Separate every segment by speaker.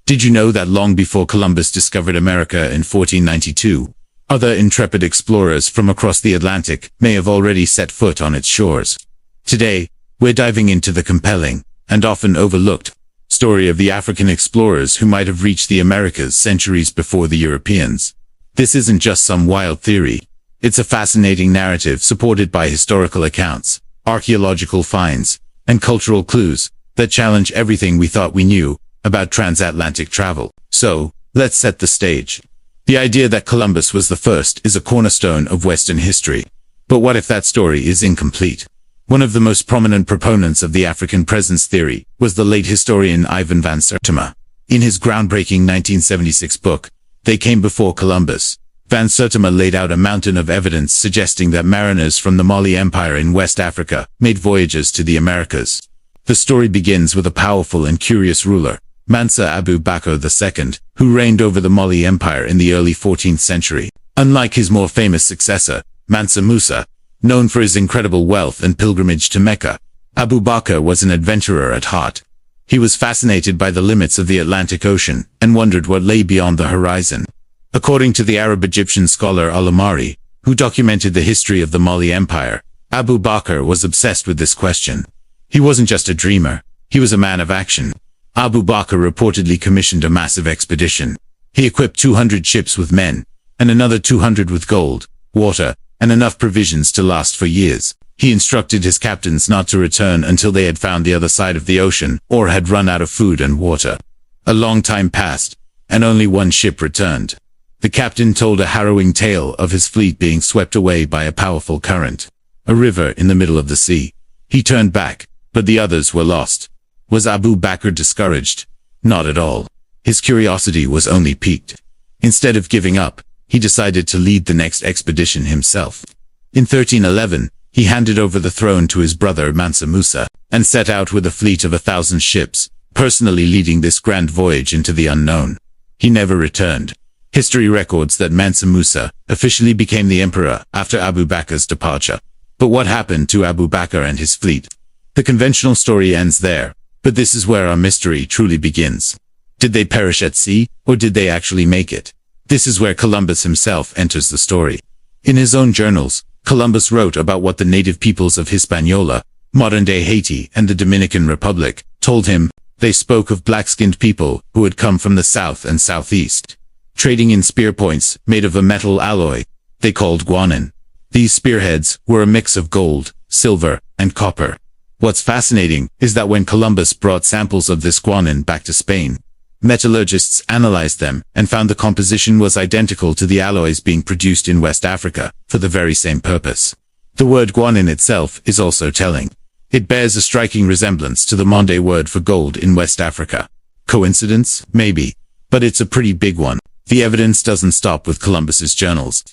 Speaker 1: Did you know that long before Columbus discovered America in 1492, other intrepid explorers from across the Atlantic may have already set foot on its shores? Today, we're diving into the compelling, and often overlooked, story of the African explorers who might have reached the Americas centuries before the Europeans. This isn't just some wild theory. It's a fascinating narrative supported by historical accounts, archaeological finds, and cultural clues that challenge everything we thought we knew about transatlantic travel. So, let's set the stage. The idea that Columbus was the first is a cornerstone of Western history. But what if that story is incomplete? One of the most prominent proponents of the African presence theory was the late historian Ivan van Sertima. In his groundbreaking 1976 book, They Came Before Columbus, Van Sertima laid out a mountain of evidence suggesting that mariners from the Mali Empire in West Africa made voyages to the Americas. The story begins with a powerful and curious ruler, Mansa Abu Bakr II, who reigned over the Mali Empire in the early 14th century. Unlike his more famous successor, Mansa Musa, known for his incredible wealth and pilgrimage to Mecca, Abu Bakr was an adventurer at heart. He was fascinated by the limits of the Atlantic Ocean and wondered what lay beyond the horizon. According to the Arab-Egyptian scholar al-Amari, who documented the history of the Mali Empire, Abu Bakr was obsessed with this question. He wasn't just a dreamer, he was a man of action. Abu Bakr reportedly commissioned a massive expedition. He equipped 200 ships with men, and another 200 with gold, water, and enough provisions to last for years. He instructed his captains not to return until they had found the other side of the ocean or had run out of food and water. A long time passed, and only one ship returned. The captain told a harrowing tale of his fleet being swept away by a powerful current, a river in the middle of the sea. He turned back, but the others were lost. Was Abu Bakr discouraged? Not at all. His curiosity was only piqued. Instead of giving up, he decided to lead the next expedition himself. In 1311, he handed over the throne to his brother Mansa Musa, and set out with a fleet of 1,000 ships, personally leading this grand voyage into the unknown. He never returned. History records that Mansa Musa officially became the emperor after Abu Bakr's departure. But what happened to Abu Bakr and his fleet? The conventional story ends there, but this is where our mystery truly begins. Did they perish at sea, or did they actually make it? This is where Columbus himself enters the story. In his own journals, Columbus wrote about what the native peoples of Hispaniola, modern-day Haiti and the Dominican Republic, told him. They spoke of black-skinned people who had come from the south and southeast, trading in spear points made of a metal alloy they called guanin. These spearheads were a mix of gold, silver, and copper. What's fascinating is that when Columbus brought samples of this guanin back to Spain, metallurgists analyzed them and found the composition was identical to the alloys being produced in West Africa for the very same purpose. The word guanin itself is also telling. It bears a striking resemblance to the Mande word for gold in West Africa. Coincidence? Maybe. But it's a pretty big one. The evidence doesn't stop with Columbus's journals.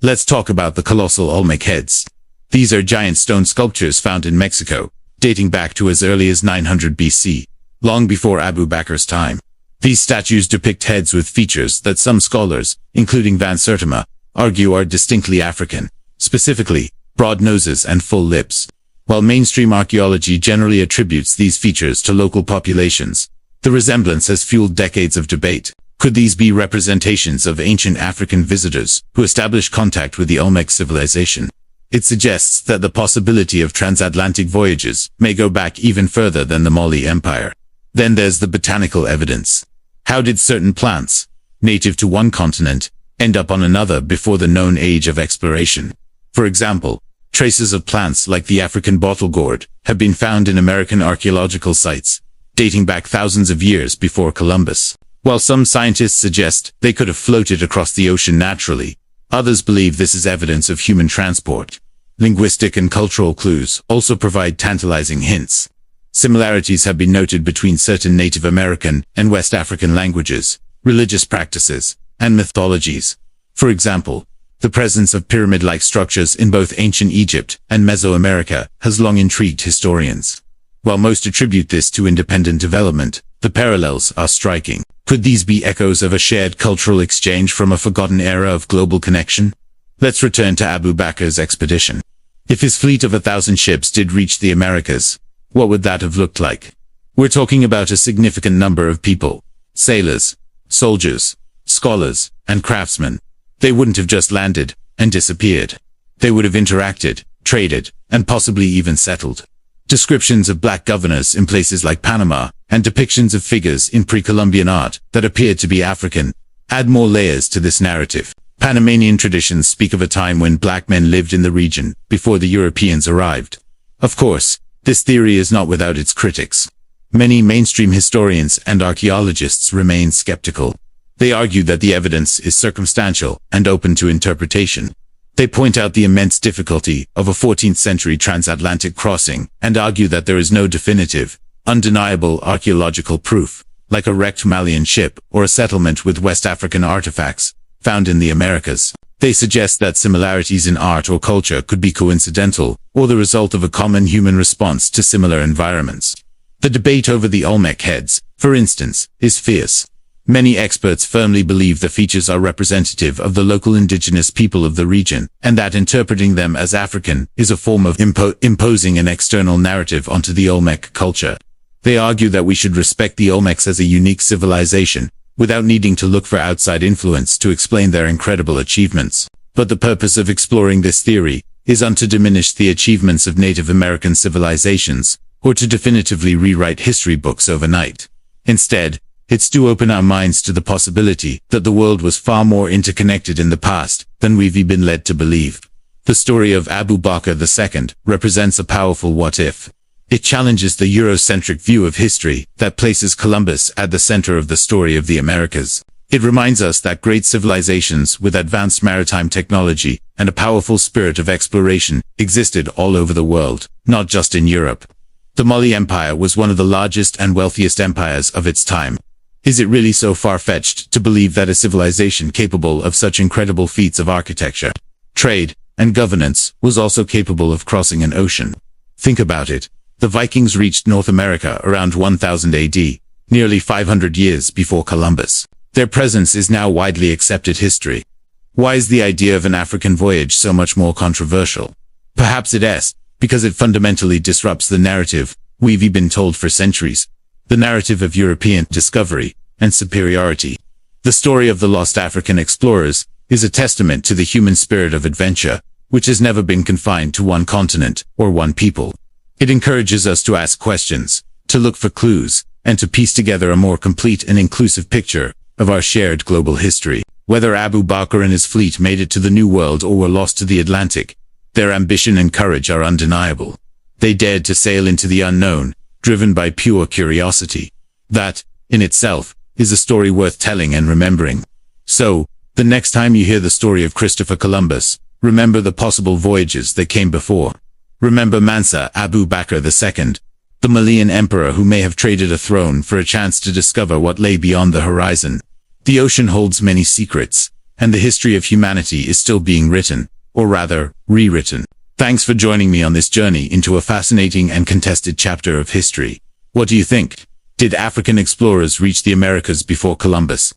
Speaker 1: Let's talk about the colossal Olmec heads. These are giant stone sculptures found in Mexico, dating back to as early as 900 BC, long before Abu Bakr's time. These statues depict heads with features that some scholars, including Van Sertima, argue are distinctly African, specifically, broad noses and full lips. While mainstream archaeology generally attributes these features to local populations, the resemblance has fueled decades of debate. Could these be representations of ancient African visitors who established contact with the Olmec civilization? It suggests that the possibility of transatlantic voyages may go back even further than the Mali Empire. Then there's the botanical evidence. How did certain plants, native to one continent, end up on another before the known age of exploration? For example, traces of plants like the African bottle gourd have been found in American archaeological sites, dating back thousands of years before Columbus. While some scientists suggest they could have floated across the ocean naturally, others believe this is evidence of human transport. Linguistic and cultural clues also provide tantalizing hints. Similarities have been noted between certain Native American and West African languages, religious practices, and mythologies. For example, the presence of pyramid-like structures in both ancient Egypt and Mesoamerica has long intrigued historians. While most attribute this to independent development, the parallels are striking. Could these be echoes of a shared cultural exchange from a forgotten era of global connection? Let's return to Abu Bakr's expedition. If his fleet of 1,000 ships did reach the Americas, what would that have looked like? We're talking about a significant number of people. sailors, soldiers, scholars, and craftsmen. They wouldn't have just landed and disappeared. They would have interacted, traded, and possibly even settled. Descriptions of black governors in places like Panama, and depictions of figures in pre-Columbian art that appeared to be African, add more layers to this narrative. Panamanian traditions speak of a time when black men lived in the region before the Europeans arrived. Of course, this theory is not without its critics. Many mainstream historians and archaeologists remain skeptical. They argue that the evidence is circumstantial and open to interpretation. They point out the immense difficulty of a 14th century transatlantic crossing and argue that there is no definitive, undeniable archaeological proof, like a wrecked Malian ship or a settlement with West African artifacts found in the Americas. They suggest that similarities in art or culture could be coincidental or the result of a common human response to similar environments. The debate over the Olmec heads, for instance, is fierce. Many experts firmly believe the features are representative of the local indigenous people of the region, and that interpreting them as African is a form of imposing an external narrative onto the Olmec culture. They argue that we should respect the Olmecs as a unique civilization, without needing to look for outside influence to explain their incredible achievements. But the purpose of exploring this theory isn't to diminish the achievements of Native American civilizations, or to definitively rewrite history books overnight. Instead, it's to open our minds to the possibility that the world was far more interconnected in the past than we've been led to believe. The story of Abu Bakr II represents a powerful what-if. It challenges the Eurocentric view of history that places Columbus at the center of the story of the Americas. It reminds us that great civilizations with advanced maritime technology and a powerful spirit of exploration existed all over the world, not just in Europe. The Mali Empire was one of the largest and wealthiest empires of its time. Is it really so far-fetched to believe that a civilization capable of such incredible feats of architecture, trade, and governance was also capable of crossing an ocean? Think about it. The Vikings reached North America around 1000 AD, nearly 500 years before Columbus. Their presence is now widely accepted history. Why is the idea of an African voyage so much more controversial? Perhaps it is because it fundamentally disrupts the narrative we've been told for centuries. The narrative of European discovery and superiority. The story of the lost African explorers is a testament to the human spirit of adventure, which has never been confined to one continent or one people. It encourages us to ask questions, to look for clues, and to piece together a more complete and inclusive picture of our shared global history. Whether Abu Bakr and his fleet made it to the New World or were lost to the Atlantic, their ambition and courage are undeniable. They dared to sail into the unknown, driven by pure curiosity. That, in itself, is a story worth telling and remembering. So, the next time you hear the story of Christopher Columbus, remember the possible voyages that came before. Remember Mansa Abu Bakr II, the Malian emperor who may have traded a throne for a chance to discover what lay beyond the horizon. The ocean holds many secrets, and the history of humanity is still being written, or rather, rewritten. Thanks for joining me on this journey into a fascinating and contested chapter of history. What do you think? Did African explorers reach the Americas before Columbus?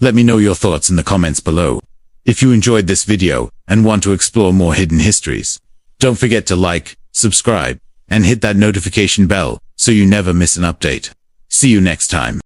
Speaker 1: Let me know your thoughts in the comments below. If you enjoyed this video and want to explore more hidden histories, don't forget to like, subscribe, and hit that notification bell so you never miss an update. See you next time.